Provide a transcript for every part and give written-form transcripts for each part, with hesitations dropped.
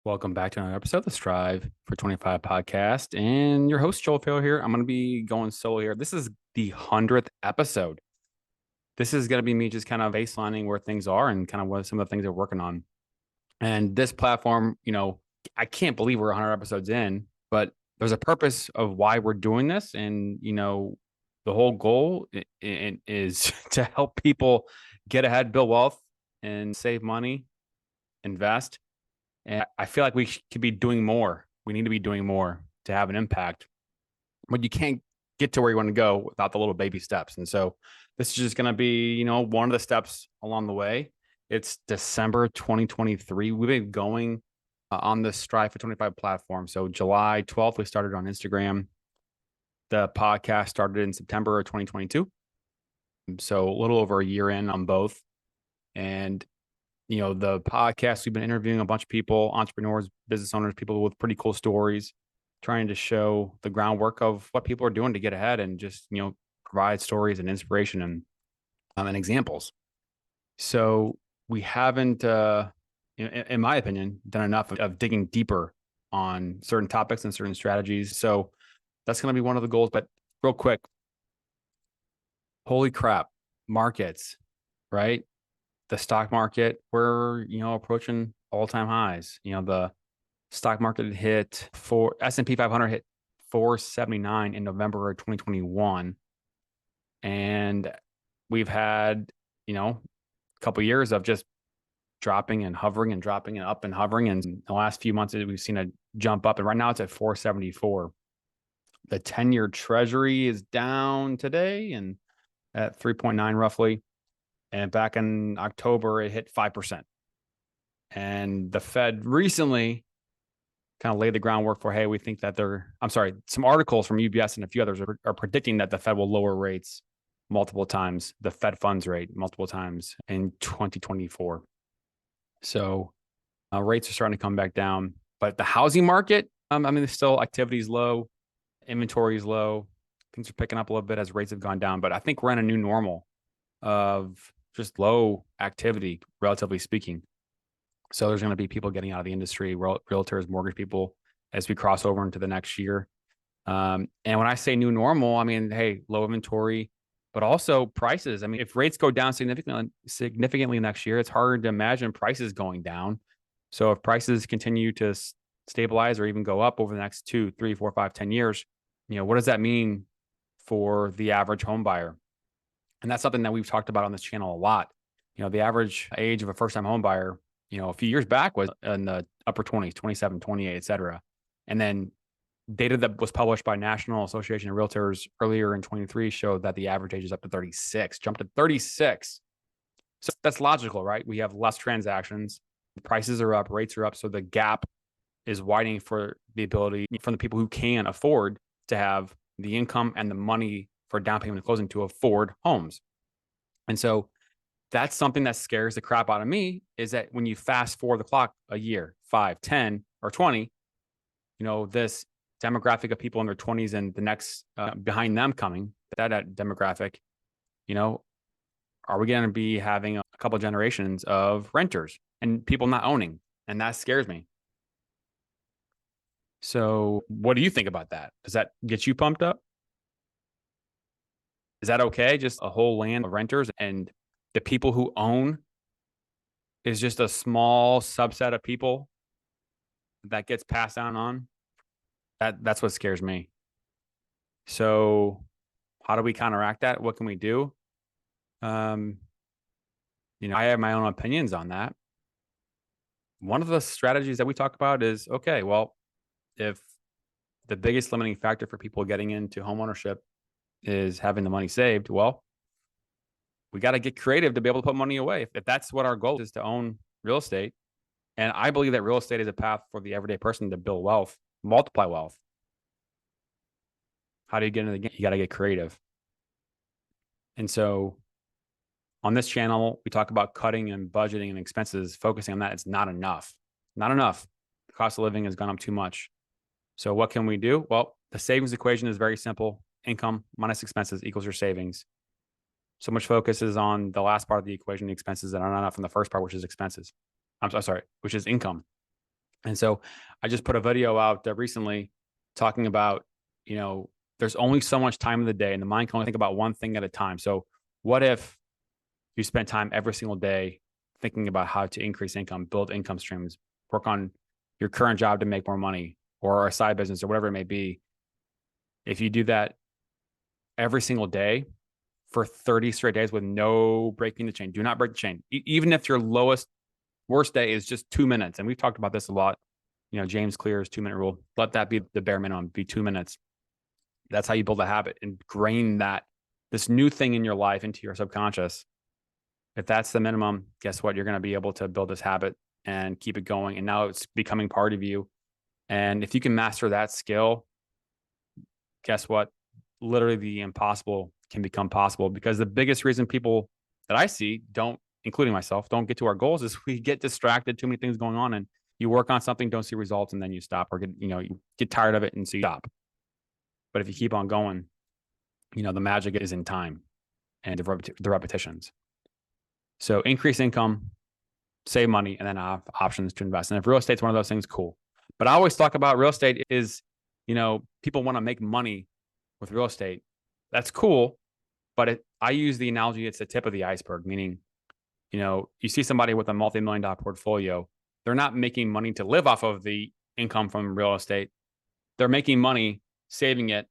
Welcome back to another episode of the Strive for 25 podcast. And your host, Joel Fail here. I'm going to be going solo here. This is the 100th episode. This is going to be me just kind of baselining where things are and kind of what some of the things they're working on. And this platform, I can't believe we're 100 episodes in, but there's a purpose of why we're doing this. And, the whole goal is to help people get ahead, build wealth, and save money, invest. And I feel like we could be doing more. We need to be doing more to have an impact. But you can't get to where you want to go without the little baby steps. And so this is just going to be, one of the steps along the way. It's December 2023. We've been going on the Strive for 25 platform. So July 12th, we started on Instagram. The podcast started in September of 2022. So a little over a year in on both. And the podcast, we've been interviewing a bunch of people, entrepreneurs, business owners, people with pretty cool stories, trying to show the groundwork of what people are doing to get ahead and just, provide stories and inspiration and examples. So we haven't, in my opinion, done enough of digging deeper on certain topics and certain strategies. So that's going to be one of the goals. But real quick, holy crap, markets, right? The stock market, we're, approaching all-time highs. The stock market hit S&P 500 hit 479 in November of 2021. And we've had, a couple of years of just dropping and hovering and dropping and up and hovering. And in the last few months, we've seen a jump up. And right now it's at 474. The 10-year treasury is down today and at 3.9 roughly. And back in October, it hit 5%. And the Fed recently kind of laid the groundwork for, hey, we think that some articles from UBS and a few others are predicting that the Fed will lower rates multiple times, the Fed funds rate multiple times in 2024. So rates are starting to come back down. But the housing market, there's still activity is low, inventory is low. Things are picking up a little bit as rates have gone down. But I think we're in a new normal of just low activity, relatively speaking. So there's going to be people getting out of the industry, realtors, mortgage people, as we cross over into the next year. And when I say new normal, hey, low inventory, but also prices. If rates go down significantly next year, it's hard to imagine prices going down. So if prices continue to stabilize or even go up over the next 2, 3, 4, 5, 10 years, what does that mean for the average home buyer? And that's something that we've talked about on this channel a lot. The average age of a first-time home buyer, a few years back was in the upper 20s, 27, 28, et cetera. And then data that was published by National Association of Realtors earlier in 23 showed that the average age is up to 36, jumped to 36. So that's logical, right? We have less transactions, prices are up, rates are up. So the gap is widening for the ability from the people who can afford to have the income and the money for down payment and closing to afford homes. And so that's something that scares the crap out of me, is that when you fast forward the clock a year, 5, 10, or 20, this demographic of people in their 20s and the next behind them coming, that demographic, are we going to be having a couple generations of renters and people not owning? And that scares me. So what do you think about that? Does that get you pumped up? Is that okay? Just a whole land of renters and the people who own is just a small subset of people that gets passed down on? That's what scares me. So how do we counteract that? What can we do? I have my own opinions on that. One of the strategies that we talk about is, okay, well, if the biggest limiting factor for people getting into homeownership is having the money saved, well, we got to get creative to be able to put money away. If that's what our goal is, to own real estate. And I believe that real estate is a path for the everyday person to build wealth, multiply wealth. How do you get into the game? You got to get creative. And so on this channel, we talk about cutting and budgeting and expenses, focusing on that. It's not enough. Not enough. The cost of living has gone up too much. So what can we do? Well, the savings equation is very simple. Income minus expenses equals your savings. So much focus is on the last part of the equation, the expenses that are not enough in the first part, which is expenses. I'm sorry, which is income. And so I just put a video out recently talking about, there's only so much time in the day and the mind can only think about one thing at a time. So what if you spend time every single day thinking about how to increase income, build income streams, work on your current job to make more money or a side business or whatever it may be? If you do that every single day for 30 straight days with no breaking the chain, do not break the chain. Even if your worst day is just 2 minutes. And we've talked about this a lot. James Clear's 2-minute rule. Let that be the bare minimum, be 2 minutes. That's how you build a habit, ingrain this new thing in your life into your subconscious. If that's the minimum, guess what? You're going to be able to build this habit and keep it going. And now it's becoming part of you. And if you can master that skill, guess what? Literally the impossible can become possible, because the biggest reason people that I see including myself, don't get to our goals is we get distracted, too many things going on, and you work on something, don't see results, and then you stop, or you get tired of it and so you stop. But if you keep on going, the magic is in time and the repetitions. So increase income, save money, and then have options to invest. And if real estate's one of those things, cool. But I always talk about real estate is, people want to make money with real estate. That's cool. But I use the analogy, it's the tip of the iceberg, meaning, you see somebody with a multi-million-dollar portfolio, they're not making money to live off of the income from real estate. They're making money, saving it,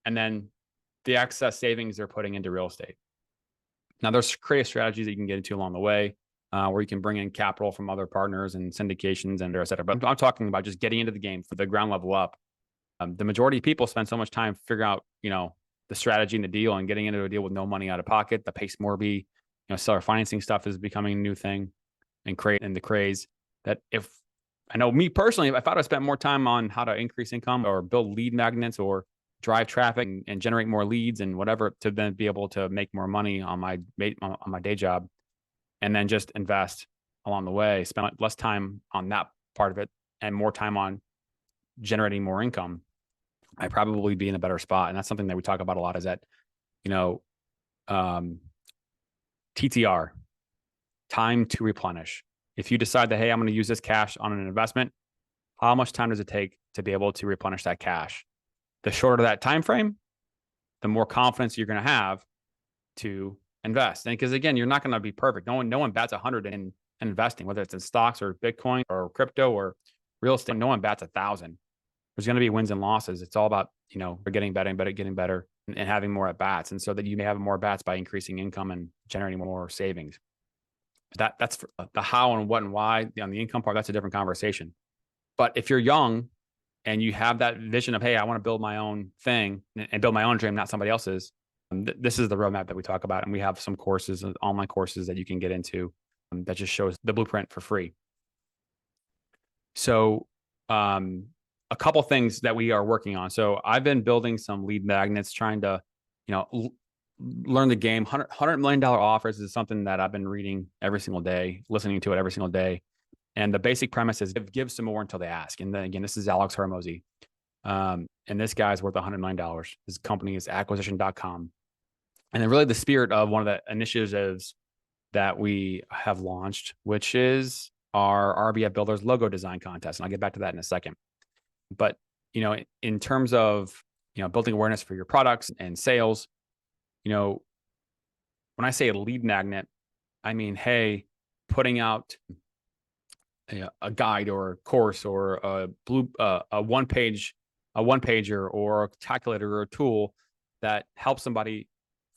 and then the excess savings they're putting into real estate. Now, there's creative strategies that you can get into along the way, where you can bring in capital from other partners and syndications and et cetera. But I'm talking about just getting into the game for the ground level up. The majority of people spend so much time figuring out, the strategy and the deal and getting into a deal with no money out of pocket. The Pace Morby, seller financing stuff is becoming a new thing and the craze that I know me personally, if I would have spent more time on how to increase income or build lead magnets or drive traffic and generate more leads and whatever to then be able to make more money on my day job and then just invest along the way, spend less time on that part of it and more time on generating more income, I'd probably be in a better spot. And that's something that we talk about a lot, is that, TTR, time to replenish. If you decide that, hey, I'm going to use this cash on an investment, how much time does it take to be able to replenish that cash? The shorter that time frame, the more confidence you're going to have to invest. And because again, you're not going to be perfect. No one bats 100 in investing, whether it's in stocks or Bitcoin or crypto or real estate. No one bats 1,000. There's going to be wins and losses. It's all about, getting better and having more at bats. And so that you may have more at bats by increasing income and generating more savings. That's the how and what and why on the income part. That's a different conversation. But if you're young and you have that vision of, hey, I want to build my own thing and build my own dream, not somebody else's, this is the roadmap that we talk about. And we have some courses, online courses that you can get into that just shows the blueprint for free. So a couple things that we are working on. So I've been building some lead magnets, trying to, learn the game. $100 million offers is something that I've been reading every single day, listening to it every single day. And the basic premise is give some more until they ask. And then again, this is 𝐂𝐎𝐍𝐍𝐄𝐂𝐓. And this guy's worth $100 million. His company is acquisition.com. And then really the spirit of one of the initiatives that we have launched, which is our RBF Builders logo design contest. And I'll get back to that in a second. But, in terms of, building awareness for your products and sales, when I say a lead magnet, I mean, hey, putting out a guide or a course or a one pager or a calculator or a tool that helps somebody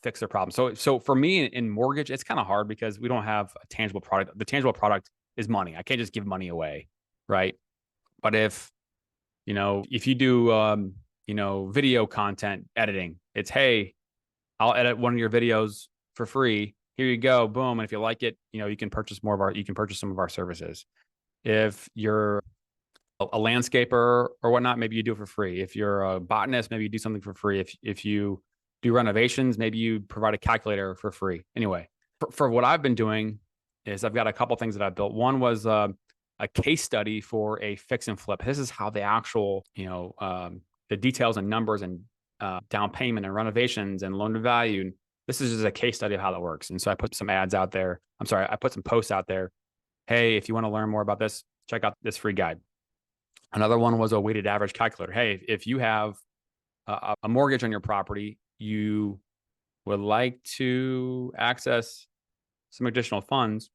fix their problem. So for me in mortgage, it's kind of hard because we don't have a tangible product. The tangible product is money. I can't just give money away, right? But if you do, video content editing, it's, hey, I'll edit one of your videos for free. Here you go. Boom. And if you like it, you can purchase some of our services. If you're a landscaper or whatnot, maybe you do it for free. If you're a botanist, maybe you do something for free. If you do renovations, maybe you provide a calculator for free. Anyway, for what I've been doing is I've got a couple things that I've built. One was a case study for a fix and flip. This is how the actual, the details and numbers and down payment and renovations and loan to value. And this is just a case study of how that works. And so I put some ads out there. I put some posts out there. Hey, if you want to learn more about this, check out this free guide. Another one was a weighted average calculator. Hey, if you have a mortgage on your property, you would like to access some additional funds,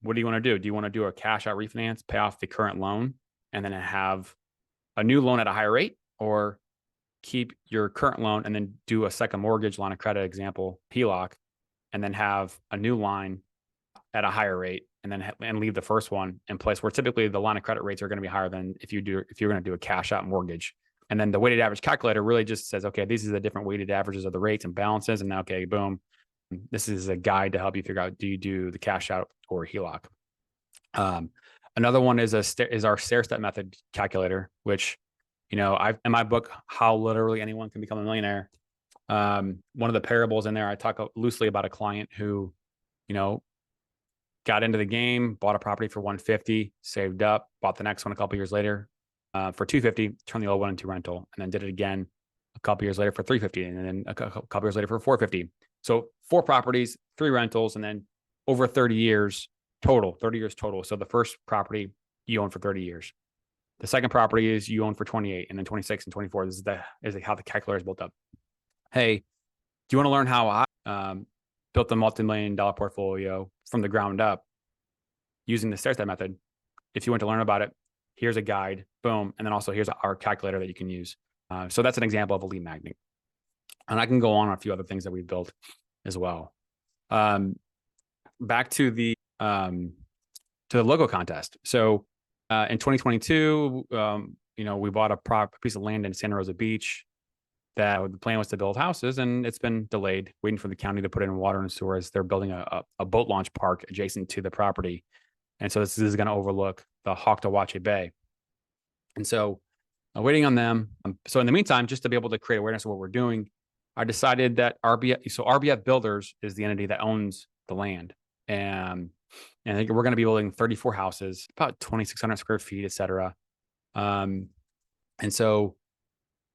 what do you want to do? Do you want to do a cash out refinance, pay off the current loan, and then have a new loan at a higher rate, or keep your current loan and then do a second mortgage, line of credit example, HELOC, and then have a new line at a higher rate, and then and leave the first one in place, where typically the line of credit rates are going to be higher than if you're going to do a cash out mortgage. And then the weighted average calculator really just says, okay, these are the different weighted averages of the rates and balances. And now, okay, boom, this is a guide to help you figure out, do you do the cash out or HELOC? Another one is our stair-step method calculator, which, in my book, How Literally Anyone Can Become a Millionaire. One of the parables in there, I talk loosely about a client who, got into the game, bought a property for $150, saved up, bought the next one a couple years later for $250, turned the old one into rental, and then did it again a couple years later for $350, and then a couple years later for $450. So 4 properties, 3 rentals, and then over 30 years total. So the first property you own for 30 years. The second property is you own for 28, and then 26 and 24. This is how the calculator is built up. Hey, do you want to learn how I built a multi-million-dollar portfolio from the ground up using the stair-step method? If you want to learn about it, here's a guide, boom. And then also here's our calculator that you can use. So that's an example of a lead magnet. And I can go on a few other things that we've built as well. Back to the logo contest. So in 2022, we bought a piece of land in Santa Rosa Beach that the plan was to build houses, and it's been delayed, waiting for the county to put in water and sewer as they're building a boat launch park adjacent to the property. And so this is going to overlook the 𝐂𝐎𝐍𝐄𝐂𝐓 Bay. And so waiting on them. So in the meantime, just to be able to create awareness of what we're doing, I decided that RBF Builders is the entity that owns the land. And I think we're going to be building 34 houses, about 2,600 square feet, et cetera. And so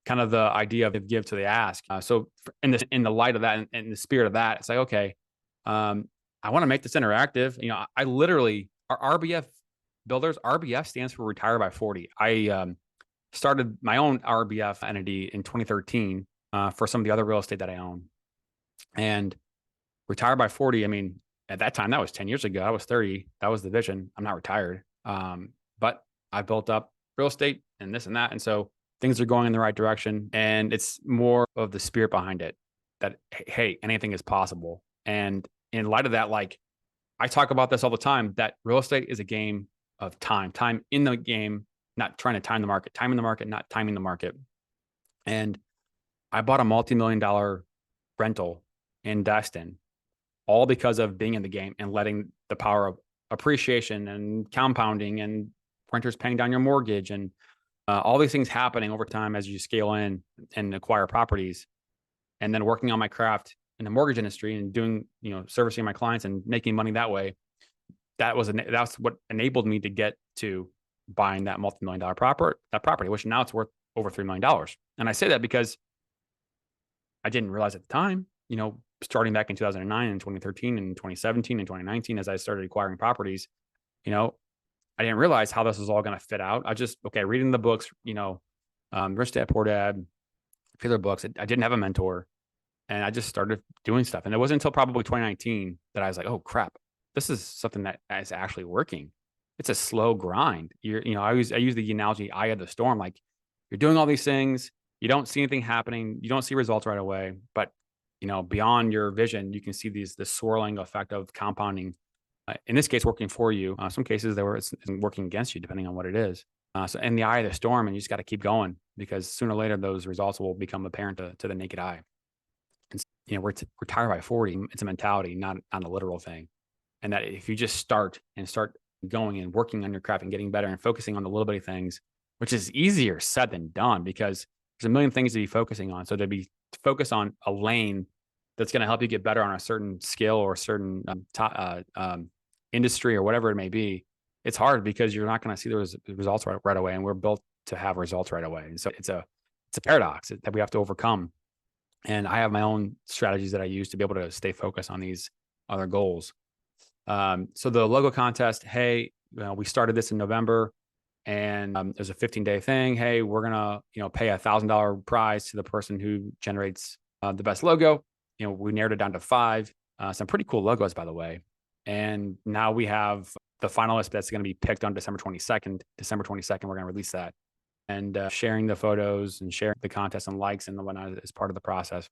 kind of the idea of give to the ask. So in the light of that, and in the spirit of that, it's like, okay, I want to make this interactive. I literally, our RBF Builders, RBF stands for Retire by 40. I started my own RBF entity in 2013 for some of the other real estate that I own. And Retire by 40, at that time, that was 10 years ago. I was 30. That was the vision. I'm not retired. But I built up real estate and this and that. And so things are going in the right direction. And it's more of the spirit behind it that, hey, anything is possible. And in light of that, like I talk about this all the time, that real estate is a game of time in the game, not trying to time the market, timing the market, not timing the market. And I bought a multi-million-dollar rental in Destin, all because of being in the game and letting the power of appreciation and compounding and renters paying down your mortgage and all these things happening over time as you scale in and acquire properties, and then working on my craft in the mortgage industry and doing, servicing my clients and making money that way. That's what enabled me to get to buying that multi-million-dollar property, which now it's worth over $3 million. And I say that because I didn't realize at the time, starting back in 2009 and 2013 and 2017 and 2019, as I started acquiring properties, I didn't realize how this was all going to fit out. I just, reading the books, Rich Dad Poor Dad, a few other books. I didn't have a mentor, and I just started doing stuff. And it wasn't until probably 2019 that I was like, oh crap, this is something that is actually working. It's a slow grind. I use the analogy, eye of the storm. Like you're doing all these things, you don't see anything happening, you don't see results right away, but beyond your vision, you can see this swirling effect of compounding. In this case, working for you. Some cases it's working against you, depending on what it is. So in the eye of the storm, and you just got to keep going, because sooner or later those results will become apparent to the naked eye. And we're retired by 40. It's a mentality, not a literal thing. And that if you just start going and working on your craft and getting better and focusing on the little bitty things, which is easier said than done, because there's a million things to be focusing on. So to be focused on a lane that's going to help you get better on a certain skill or a certain industry or whatever it may be, it's hard because you're not going to see those results right away. And we're built to have results right away. And so it's a paradox that we have to overcome. And I have my own strategies that I use to be able to stay focused on these other goals. So the logo contest, hey, we started this in November, and there's a 15-day thing. Hey, we're gonna pay $1,000 prize to the person who generates the best logo. We narrowed it down to 5. Some pretty cool logos, by the way. And now we have the finalist that's going to be picked on December 22nd. December 22nd, we're going to release that. And sharing the photos and sharing the contest and likes and whatnot is part of the process.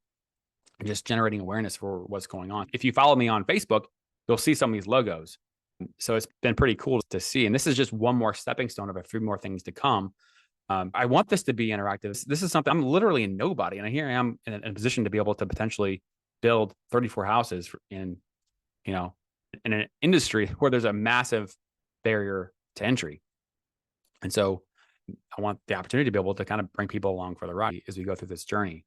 And just generating awareness for what's going on. If you follow me on Facebook, you'll see some of these logos. So it's been pretty cool to see. And this is just one more stepping stone of a few more things to come. I want this to be interactive. This is something, I'm literally a nobody. And here I am in a position to be able to potentially build 34 houses in an industry where there's a massive barrier to entry. And so I want the opportunity to be able to kind of bring people along for the ride as we go through this journey.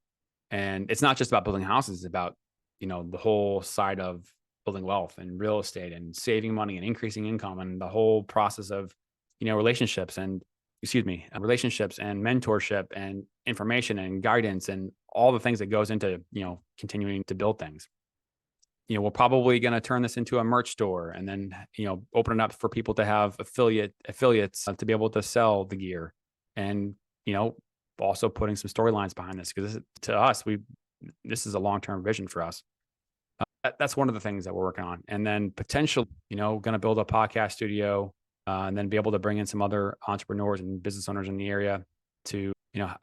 And it's not just about building houses, it's about, the whole side of building wealth and real estate and saving money and increasing income and the whole process of, relationships and mentorship and information and guidance and all the things that goes into, continuing to build things. We're probably going to turn this into a merch store and then, open it up for people to have affiliates to be able to sell the gear and, also putting some storylines behind this because to us, this is a long-term vision for us. That's one of the things that we're working on. And then potentially, going to build a podcast studio and then be able to bring in some other entrepreneurs and business owners in the area to,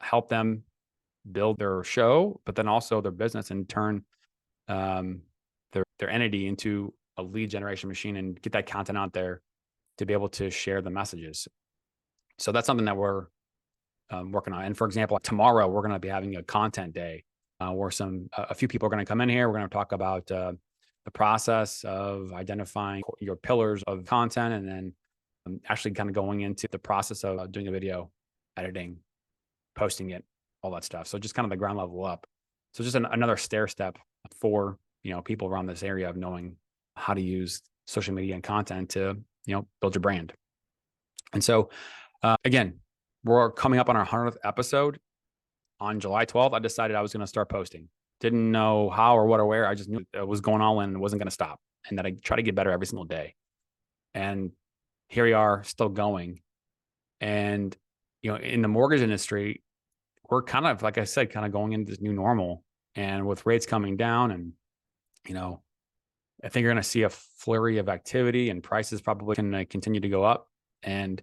help them build their show, but then also their business and turn their entity into a lead generation machine and get that content out there to be able to share the messages. So that's something that we're working on. And for example, tomorrow we're going to be having a content day where a few people are going to come in here. We're going to talk about the process of identifying your pillars of content and then actually kind of going into the process of doing a video, editing, posting it, all that stuff. So just kind of the ground level up. So just another stair step for, people around this area of knowing how to use social media and content to, build your brand. And so, again, we're coming up on our 100th episode. On July 12th, I decided I was going to start posting. Didn't know how or what or where. I just knew it was going all in and wasn't going to stop and that I try to get better every single day. And here we are still going. And, in the mortgage industry, we're kind of, like I said, kind of going into this new normal and with rates coming down and, I think you're going to see a flurry of activity and prices probably can continue to go up. And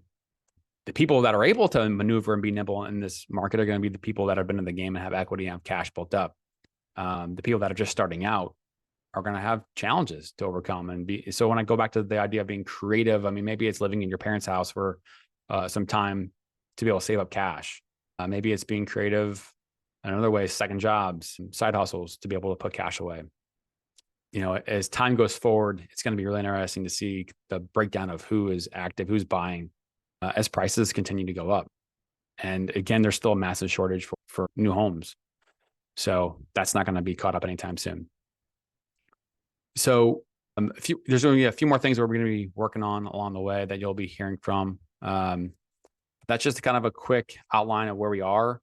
the people that are able to maneuver and be nimble in this market are going to be the people that have been in the game and have equity and have cash built up. The people that are just starting out are going to have challenges to overcome. So when I go back to the idea of being creative, I mean, maybe it's living in your parents' house for some time to be able to save up cash. Maybe it's being creative. Another way is second jobs, side hustles to be able to put cash away. As time goes forward, it's going to be really interesting to see the breakdown of who is active, who's buying as prices continue to go up. And again, there's still a massive shortage for new homes. So that's not going to be caught up anytime soon. So there's going to be a few more things we're going to be working on along the way that you'll be hearing from. That's just kind of a quick outline of where we are.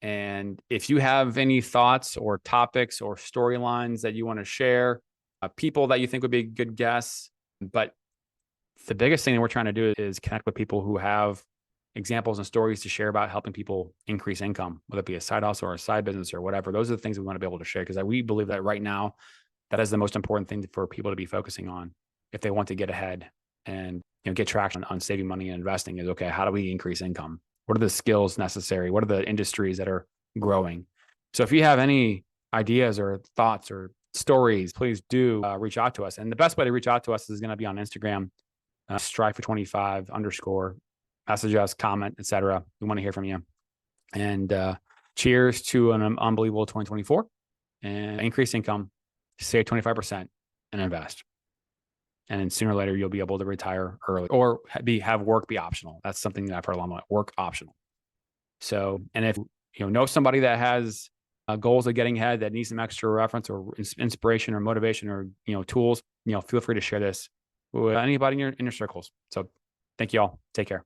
And if you have any thoughts or topics or storylines that you want to share, people that you think would be good guests, but the biggest thing that we're trying to do is connect with people who have examples and stories to share about helping people increase income, whether it be a side hustle or a side business or whatever. Those are the things we want to be able to share because we believe that right now, that is the most important thing for people to be focusing on if they want to get ahead and get traction on saving money and investing is, okay, how do we increase income? What are the skills necessary? What are the industries that are growing? So if you have any ideas or thoughts or stories, please do reach out to us. And the best way to reach out to us is going to be on Instagram, strive25_, message us, comment, etc. We want to hear from you. And cheers to an unbelievable 2024 and increase income, save 25% and invest. And then sooner or later, you'll be able to retire early or have work be optional. That's something that I've heard a lot about, work optional. So, and if you know somebody that has goals of getting ahead that needs some extra reference or inspiration or motivation or tools, feel free to share this with anybody in your circles. So thank you all. Take care.